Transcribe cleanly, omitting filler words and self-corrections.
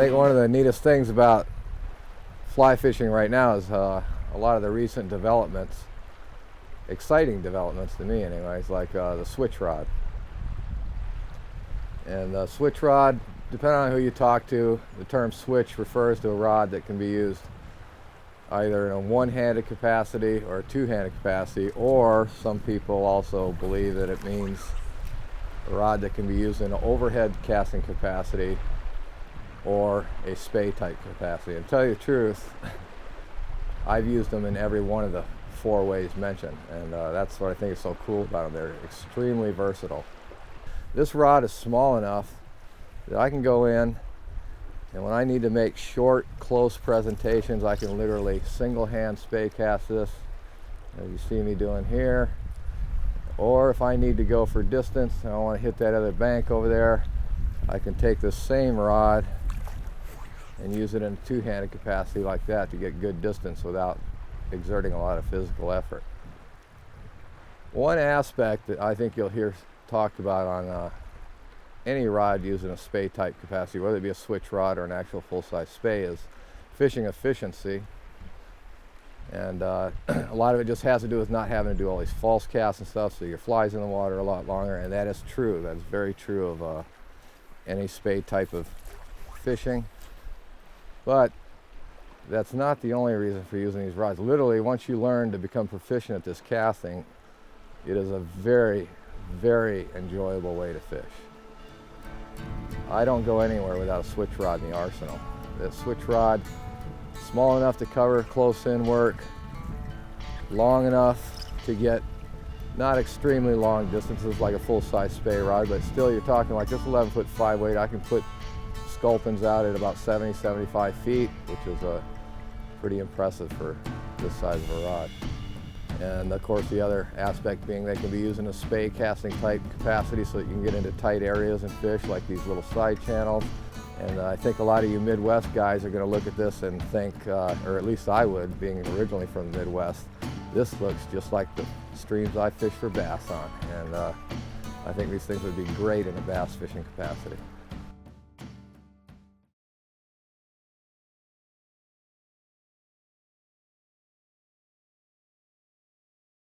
think one of the neatest things about fly fishing right now is a lot of the recent developments, exciting developments to me anyways, like the switch rod. And the switch rod, depending on who you talk to, the term switch refers to a rod that can be used either in a one-handed capacity or a two-handed capacity, or some people also believe that it means a rod that can be used in an overhead casting capacity or a spey type capacity. And to tell you the truth, I've used them in every one of the four ways mentioned, and that's what I think is so cool about them. They're extremely versatile. This rod is small enough that I can go in, and when I need to make short, close presentations, I can literally single-hand spey cast this, as you see me doing here. Or if I need to go for distance and I want to hit that other bank over there, I can take this same rod and use it in a two-handed capacity like that to get good distance without exerting a lot of physical effort. One aspect that I think you'll hear talked about on any rod using a spey type capacity, whether it be a switch rod or an actual full-size spey, is fishing efficiency. And a lot of it just has to do with not having to do all these false casts and stuff, so your fly's in the water a lot longer, and that is true. That is very true of any spey type of fishing. But that's not the only reason for using these rods. Literally, once you learn to become proficient at this casting, it is a very, very enjoyable way to fish. I don't go anywhere without a switch rod in the arsenal. The switch rod, small enough to cover close-in work, long enough to get not extremely long distances like a full-size spey rod, but still you're talking like this 11-foot 5-weight. I can put sculpins out at about 70, 75 feet, which is pretty impressive for this size of a rod. And of course the other aspect being they can be used in a spey casting type capacity so that you can get into tight areas and fish like these little side channels. And I think a lot of you Midwest guys are going to look at this and think, or at least I would, being originally from the Midwest, this looks just like the streams I fish for bass on. And I think these things would be great in a bass fishing capacity.